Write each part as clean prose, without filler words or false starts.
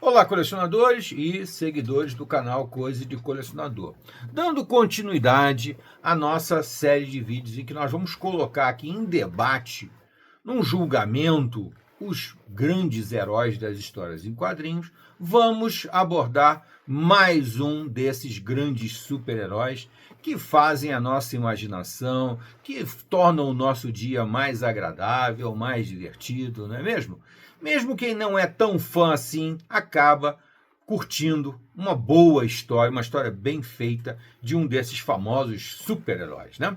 Olá, colecionadores e seguidores do canal Coisa de Colecionador. Dando continuidade à nossa série de vídeos em que nós vamos colocar aqui em debate, num julgamento, os grandes heróis das histórias em quadrinhos, vamos abordar mais um desses grandes super-heróis que fazem a nossa imaginação, que tornam o nosso dia mais agradável, mais divertido, não é mesmo? Mesmo quem não é tão fã assim, acaba curtindo uma boa história, uma história bem feita de um desses famosos super-heróis, né?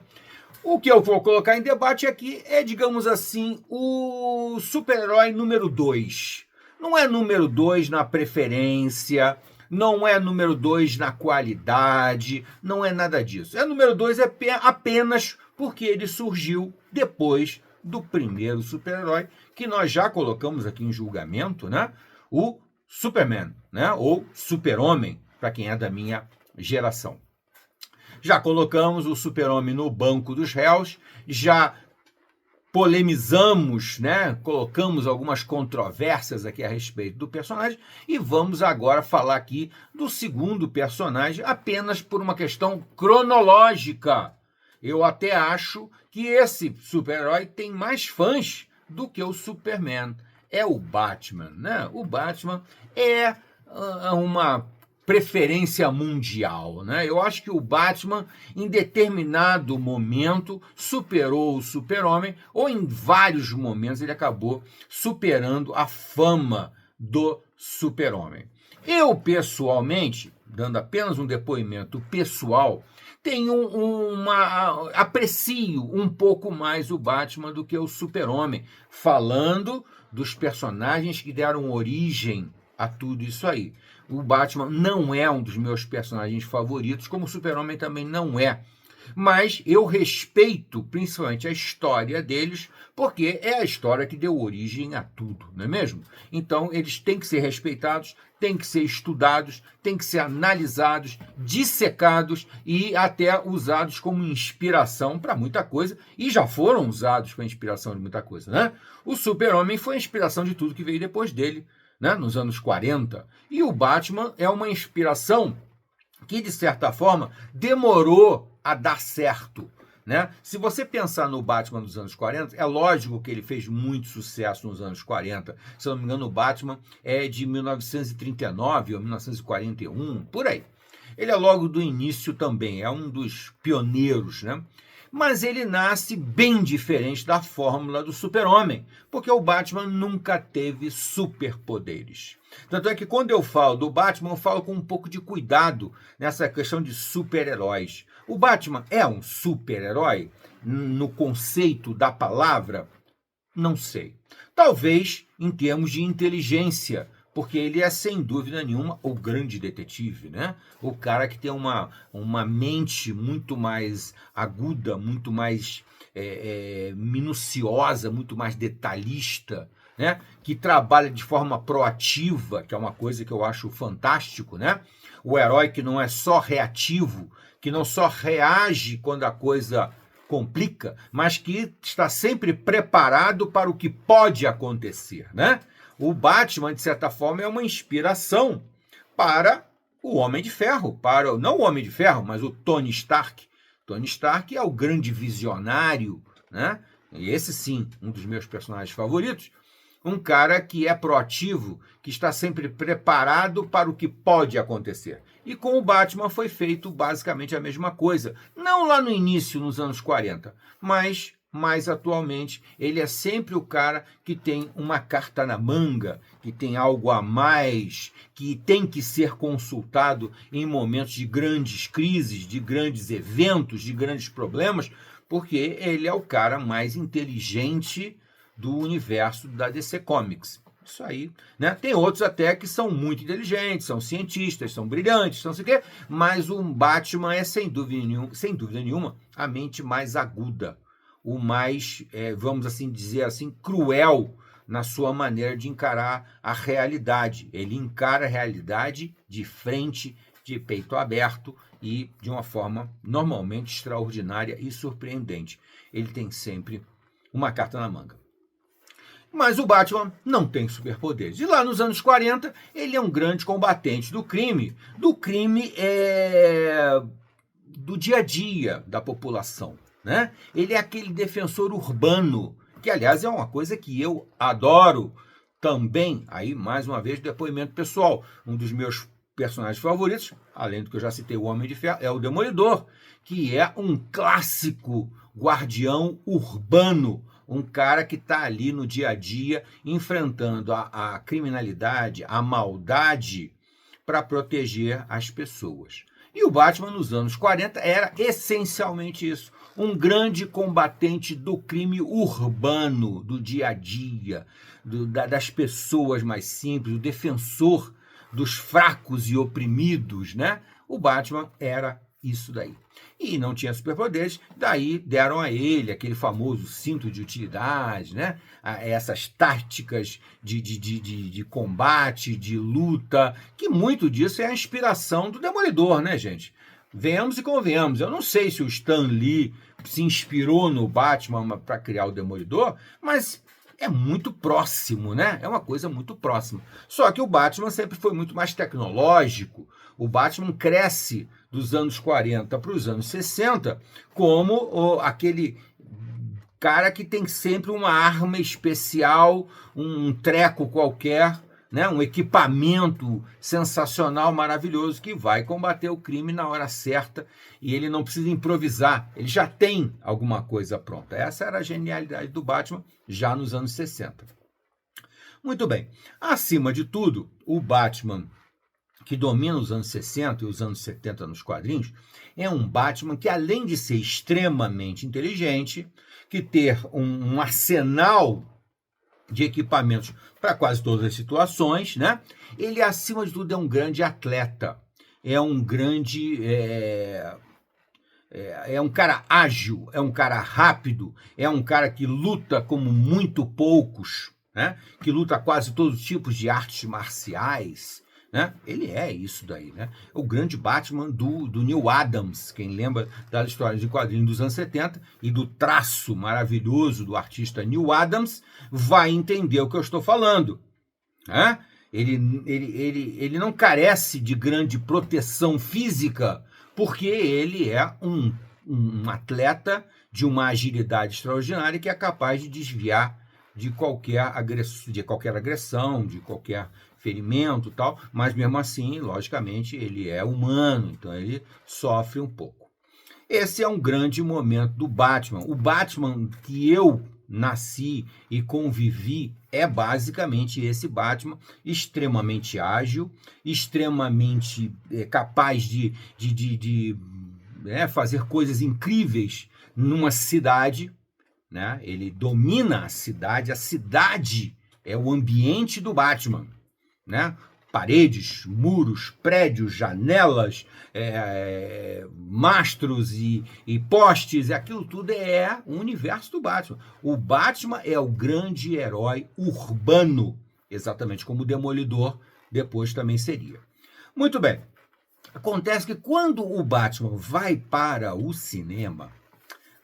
O que eu vou colocar em debate aqui é, digamos assim, o super-herói número 2. Não é número 2 na preferência, não é número 2 na qualidade, não é nada disso. É número 2 apenas porque ele surgiu depois do primeiro super-herói, que nós já colocamos aqui em julgamento, né? O Superman, né? Ou Super-Homem, para quem é da minha geração. Já colocamos o Super-Homem no banco dos réus, já polemizamos, né? Colocamos algumas controvérsias aqui a respeito do personagem e vamos agora falar aqui do segundo personagem apenas por uma questão cronológica. Eu até acho que esse super-herói tem mais fãs do que o Superman. É o Batman, né? O Batman é uma preferência mundial, né? Eu acho que o Batman, em determinado momento, superou o Super-Homem, ou em vários momentos ele acabou superando a fama do Super-Homem. Eu, pessoalmente, dando apenas um depoimento pessoal, aprecio um pouco mais o Batman do que o Super-Homem, falando dos personagens que deram origem a tudo isso aí. O Batman não é um dos meus personagens favoritos, como o Super-Homem também não é. Mas eu respeito principalmente a história deles, porque é a história que deu origem a tudo, não é mesmo? Então eles têm que ser respeitados, têm que ser estudados, têm que ser analisados, dissecados e até usados como inspiração para muita coisa, e já foram usados para inspiração de muita coisa, né? O Super-Homem foi a inspiração de tudo que veio depois dele, né? Nos anos 40, e o Batman é uma inspiração que, de certa forma, demorou a dar certo, né? Se você pensar no Batman dos anos 40, é lógico que ele fez muito sucesso nos anos 40. Se eu não me engano, o Batman é de 1939 ou 1941, por aí. Ele é logo do início também, é um dos pioneiros, né? Mas ele nasce bem diferente da fórmula do Super-Homem, porque o Batman nunca teve superpoderes. Tanto é que quando eu falo do Batman, eu falo com um pouco de cuidado nessa questão de super-heróis. O Batman é um super-herói no conceito da palavra? Não sei. Talvez em termos de inteligência, porque ele é, sem dúvida nenhuma, o grande detetive, né? O cara que tem uma mente muito mais aguda, muito mais minuciosa, muito mais detalhista, né? Que trabalha de forma proativa, que é uma coisa que eu acho fantástico, né? O herói que não é só reativo, que não só reage quando a coisa complica, mas que está sempre preparado para o que pode acontecer, né? O Batman, de certa forma, é uma inspiração para o Homem de Ferro, não o Homem de Ferro, mas o Tony Stark. Tony Stark é o grande visionário, né? E esse sim, um dos meus personagens favoritos. Um cara que é proativo, que está sempre preparado para o que pode acontecer. E com o Batman foi feito basicamente a mesma coisa. Não lá no início, nos anos 40, mas mais atualmente, ele é sempre o cara que tem uma carta na manga, que tem algo a mais, que tem que ser consultado em momentos de grandes crises, de grandes eventos, de grandes problemas, porque ele é o cara mais inteligente do universo da DC Comics. Isso aí, né? Tem outros até que são muito inteligentes, são cientistas, são brilhantes, não sei o quê, mas o Batman é, sem dúvida nenhuma, a mente mais aguda, o mais, vamos assim dizer assim, cruel na sua maneira de encarar a realidade. Ele encara a realidade de frente, de peito aberto e de uma forma normalmente extraordinária e surpreendente. Ele tem sempre uma carta na manga. Mas o Batman não tem superpoderes. E lá nos anos 40, ele é um grande combatente do crime do dia a dia da população, né? Ele é aquele defensor urbano, que aliás é uma coisa que eu adoro também. Aí, mais uma vez, depoimento pessoal. Um dos meus personagens favoritos, além do que eu já citei, o Homem de Ferro, é o Demolidor, que é um clássico guardião urbano, um cara que está ali no dia a dia enfrentando a criminalidade, a maldade, para proteger as pessoas. E o Batman, nos anos 40, era essencialmente isso. Um grande combatente do crime urbano, do dia a dia, das pessoas mais simples, o defensor dos fracos e oprimidos, né? O Batman era isso daí. E não tinha superpoderes, daí deram a ele aquele famoso cinto de utilidade, né? Essas táticas de combate, de luta, que muito disso é a inspiração do Demolidor, né, gente? Venhamos e convenhamos. Eu não sei se o Stan Lee se inspirou no Batman para criar o Demolidor, mas é muito próximo, né? É uma coisa muito próxima. Só que o Batman sempre foi muito mais tecnológico. O Batman cresce dos anos 40 para os anos 60 como aquele cara que tem sempre uma arma especial, um treco qualquer, né? Um equipamento sensacional, maravilhoso, que vai combater o crime na hora certa e ele não precisa improvisar, ele já tem alguma coisa pronta. Essa era a genialidade do Batman já nos anos 60. Muito bem, acima de tudo, o Batman que domina os anos 60 e os anos 70 nos quadrinhos, é um Batman que, além de ser extremamente inteligente, que ter um arsenal de equipamentos para quase todas as situações, né? Ele, acima de tudo, é um grande atleta, é um grande... É um cara ágil, é um cara rápido, é um cara que luta como muito poucos, né? Que luta quase todos os tipos de artes marciais, né? Ele é isso daí, né? O grande Batman do Neil Adams, quem lembra das histórias de quadrinhos dos anos 70 e do traço maravilhoso do artista Neil Adams, vai entender o que eu estou falando, né? Ele não carece de grande proteção física, porque ele é um atleta de uma agilidade extraordinária que é capaz de desviar de qualquer agressão, de qualquer ferimento e tal, mas mesmo assim, logicamente, ele é humano, então ele sofre um pouco. Esse é um grande momento do Batman. O Batman que eu nasci e convivi é basicamente esse Batman, extremamente ágil, extremamente capaz de fazer coisas incríveis numa cidade, né? Ele domina a cidade é o ambiente do Batman, né? Paredes, muros, prédios, janelas, mastros e postes, aquilo tudo é o universo do Batman. O Batman é o grande herói urbano, exatamente como o Demolidor depois também seria. Muito bem, acontece que quando o Batman vai para o cinema,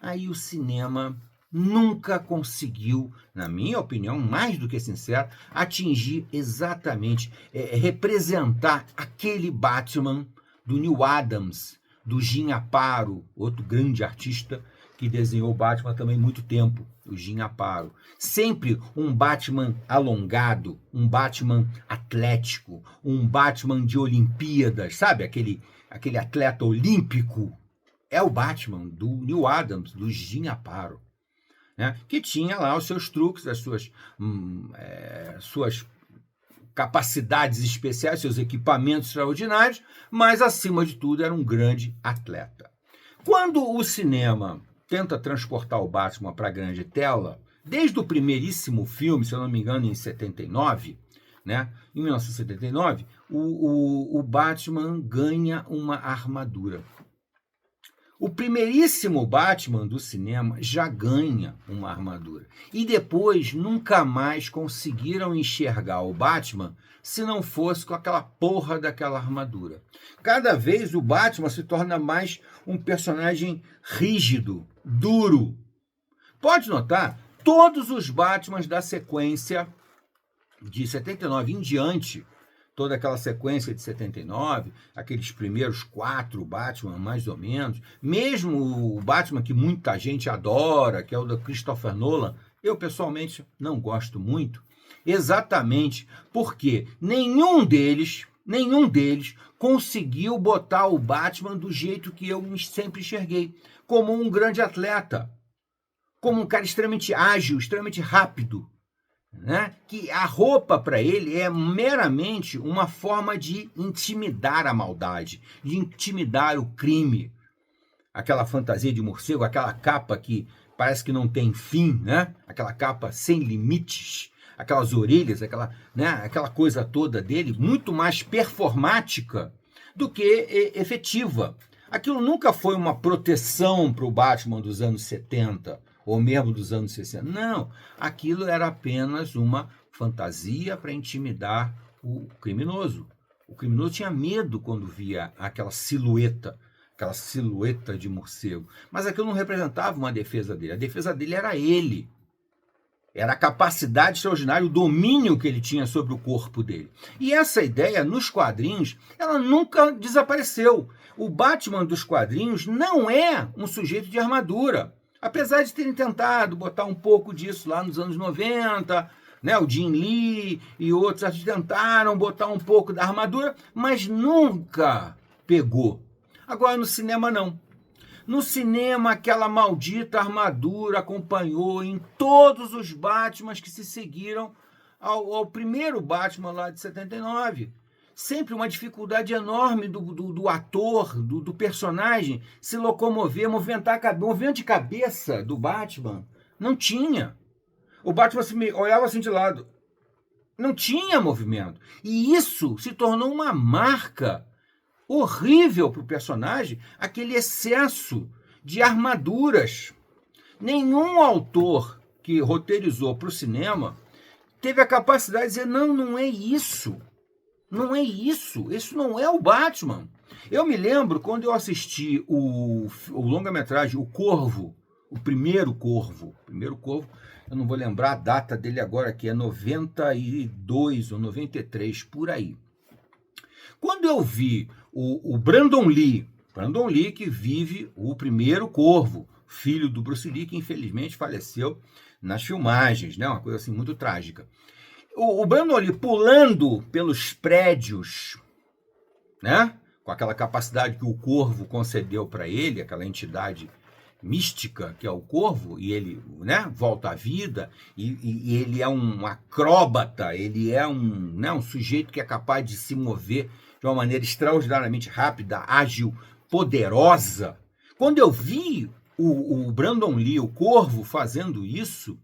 aí o cinema nunca conseguiu, na minha opinião, mais do que sincero, atingir exatamente, representar aquele Batman do Neil Adams, do Jim Aparo, outro grande artista que desenhou o Batman também há muito tempo, o Jim Aparo. Sempre um Batman alongado, um Batman atlético, um Batman de Olimpíadas, sabe? Aquele atleta olímpico. É o Batman do Neil Adams, do Jim Aparo, né? Que tinha lá os seus truques, as suas capacidades especiais, seus equipamentos extraordinários, mas, acima de tudo, era um grande atleta. Quando o cinema tenta transportar o Batman para a grande tela, desde o primeiríssimo filme, se eu não me engano, em 79, né? Em 1979, o Batman ganha uma armadura. O primeiríssimo Batman do cinema já ganha uma armadura. E depois nunca mais conseguiram enxergar o Batman se não fosse com aquela porra daquela armadura. Cada vez o Batman se torna mais um personagem rígido, duro. Pode notar todos os Batmans da sequência de 79 em diante, toda aquela sequência de 79, aqueles primeiros 4 Batman, mais ou menos, mesmo o Batman que muita gente adora, que é o da Christopher Nolan, eu pessoalmente não gosto muito, exatamente porque nenhum deles conseguiu botar o Batman do jeito que eu sempre enxerguei, como um grande atleta, como um cara extremamente ágil, extremamente rápido, né? Que a roupa para ele é meramente uma forma de intimidar a maldade, de intimidar o crime. Aquela fantasia de morcego, aquela capa que parece que não tem fim, né? Aquela capa sem limites, aquelas orelhas, aquela coisa toda dele, muito mais performática do que efetiva. Aquilo nunca foi uma proteção para o Batman dos anos 70, ou mesmo dos anos 60. Não, aquilo era apenas uma fantasia para intimidar o criminoso. O criminoso tinha medo quando via aquela silhueta de morcego. Mas aquilo não representava uma defesa dele. A defesa dele era ele. Era a capacidade extraordinária, o domínio que ele tinha sobre o corpo dele. E essa ideia, nos quadrinhos, ela nunca desapareceu. O Batman dos quadrinhos não é um sujeito de armadura. Apesar de terem tentado botar um pouco disso lá nos anos 90, né? O Jim Lee e outros tentaram botar um pouco da armadura, mas nunca pegou. Agora, no cinema, não. No cinema, aquela maldita armadura acompanhou em todos os Batmans que se seguiram ao primeiro Batman lá de 79. Sempre uma dificuldade enorme do ator, do personagem, se locomover, movimentar a cabeça. Movimento de cabeça do Batman não tinha. O Batman olhava assim de lado. Não tinha movimento. E isso se tornou uma marca horrível para o personagem, aquele excesso de armaduras. Nenhum autor que roteirizou para o cinema teve a capacidade de dizer, não é isso. Não é isso. Isso não é o Batman. Eu me lembro quando eu assisti o longa-metragem, O Corvo, o primeiro Corvo, eu não vou lembrar a data dele agora, que é 92 ou 93, por aí. Quando eu vi o Brandon Lee que vive o primeiro Corvo, filho do Bruce Lee, que infelizmente faleceu nas filmagens, né? Uma coisa assim muito trágica. O Brandon Lee pulando pelos prédios, né? Com aquela capacidade que o Corvo concedeu para ele, aquela entidade mística que é o Corvo, e ele, né, volta à vida, e ele é um acróbata, ele é um sujeito que é capaz de se mover de uma maneira extraordinariamente rápida, ágil, poderosa. Quando eu vi o Brandon Lee, o Corvo, fazendo isso,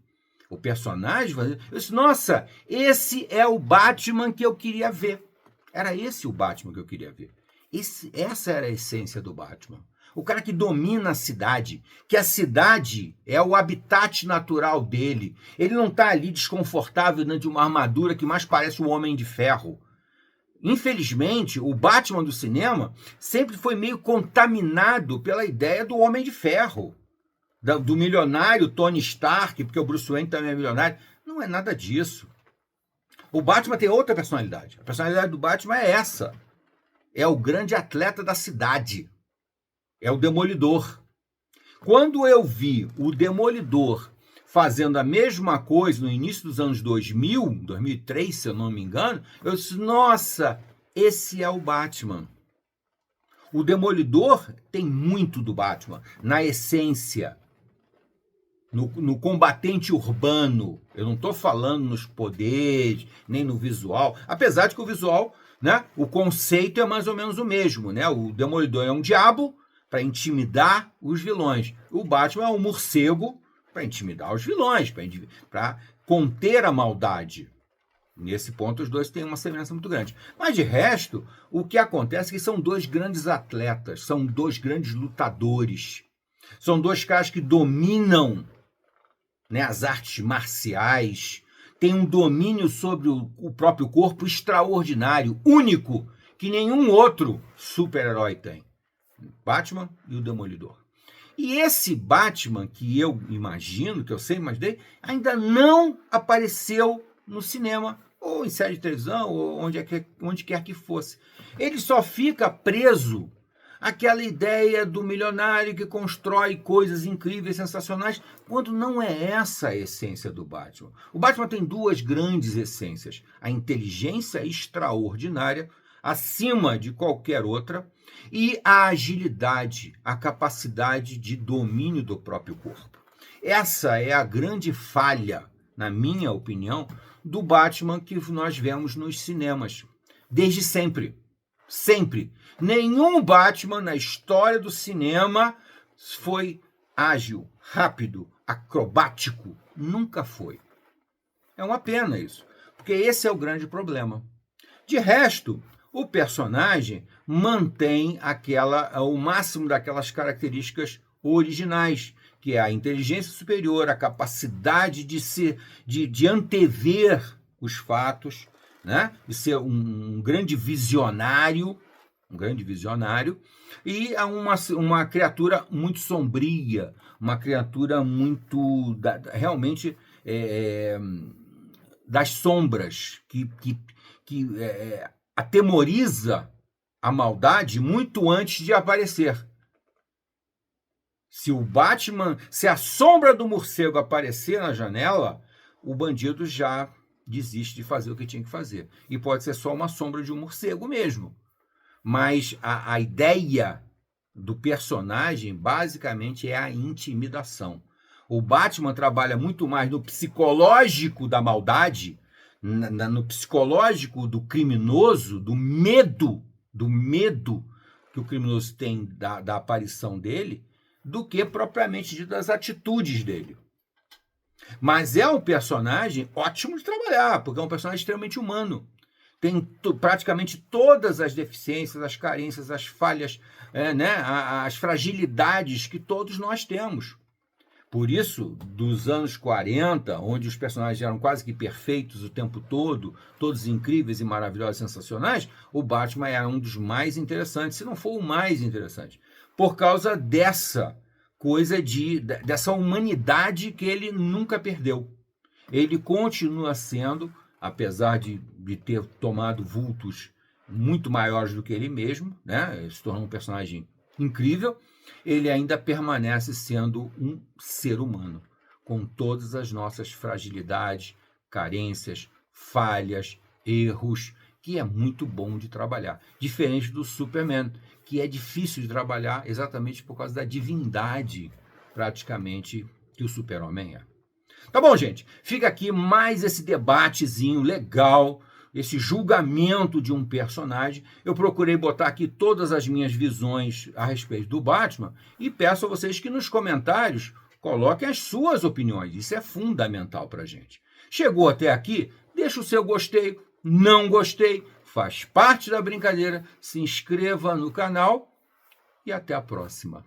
o personagem fazendo, eu disse, nossa, esse é o Batman que eu queria ver. Era esse o Batman que eu queria ver. Essa era a essência do Batman. O cara que domina a cidade, que a cidade é o habitat natural dele. Ele não está ali desconfortável dentro de uma armadura que mais parece o Homem de Ferro. Infelizmente, o Batman do cinema sempre foi meio contaminado pela ideia do Homem de Ferro, do milionário Tony Stark, porque o Bruce Wayne também é milionário. Não é nada disso. O Batman tem outra personalidade. A personalidade do Batman é essa. É o grande atleta da cidade. É o Demolidor. Quando eu vi o Demolidor fazendo a mesma coisa no início dos anos 2000, 2003, se eu não me engano, eu disse, nossa, esse é o Batman. O Demolidor tem muito do Batman, na essência, no combatente urbano. Eu não estou falando nos poderes, nem no visual, apesar de que o visual, né, o conceito é mais ou menos o mesmo, né? O Demolidor é um diabo para intimidar os vilões. O Batman é um morcego para intimidar os vilões, para conter a maldade. Nesse ponto, os dois têm uma semelhança muito grande. Mas, de resto, o que acontece é que são dois grandes atletas, são dois grandes lutadores. São dois caras que dominam, né, as artes marciais, têm um domínio sobre o próprio corpo extraordinário, único, que nenhum outro super-herói tem. Batman e o Demolidor. E esse Batman, que eu imagino, que eu sempre imaginei, ainda não apareceu no cinema, ou em série de televisão, ou onde quer que fosse. Ele só fica preso àquela ideia do milionário que constrói coisas incríveis, sensacionais, quando não é essa a essência do Batman. O Batman tem duas grandes essências: a inteligência extraordinária, acima de qualquer outra, e a agilidade, a capacidade de domínio do próprio corpo. Essa é a grande falha, na minha opinião, do Batman que nós vemos nos cinemas. Desde sempre. Sempre. Nenhum Batman na história do cinema foi ágil, rápido, acrobático. Nunca foi. É uma pena isso, porque esse é o grande problema. De resto, o personagem mantém o máximo daquelas características originais, que é a inteligência superior, a capacidade de antever os fatos, né? De ser um grande visionário, e uma criatura muito sombria, uma criatura muito realmente das sombras, que atemoriza a maldade muito antes de aparecer. Se a sombra do morcego aparecer na janela, o bandido já desiste de fazer o que tinha que fazer. E pode ser só uma sombra de um morcego mesmo. Mas a ideia do personagem, basicamente, é a intimidação. O Batman trabalha muito mais no psicológico da maldade, no psicológico do criminoso, do medo que o criminoso tem da aparição dele, do que propriamente das atitudes dele. Mas é um personagem ótimo de trabalhar, porque é um personagem extremamente humano. Tem praticamente todas as deficiências, as carências, as falhas, as fragilidades que todos nós temos. Por isso, dos anos 40, onde os personagens eram quase que perfeitos o tempo todo, todos incríveis e maravilhosos, sensacionais, o Batman era um dos mais interessantes, se não for o mais interessante, por causa dessa coisa dessa humanidade que ele nunca perdeu. Ele continua sendo, apesar de ter tomado vultos muito maiores do que ele mesmo, né? Ele se tornou um personagem incrível, ele ainda permanece sendo um ser humano, com todas as nossas fragilidades, carências, falhas, erros, que é muito bom de trabalhar. Diferente do Superman, que é difícil de trabalhar exatamente por causa da divindade, praticamente, que o Super-Homem é. Tá bom, gente? Fica aqui mais esse debatezinho legal, esse julgamento de um personagem. Eu procurei botar aqui todas as minhas visões a respeito do Batman e peço a vocês que nos comentários coloquem as suas opiniões. Isso é fundamental pra gente. Chegou até aqui? Deixa o seu gostei, não gostei, faz parte da brincadeira, se inscreva no canal e até a próxima.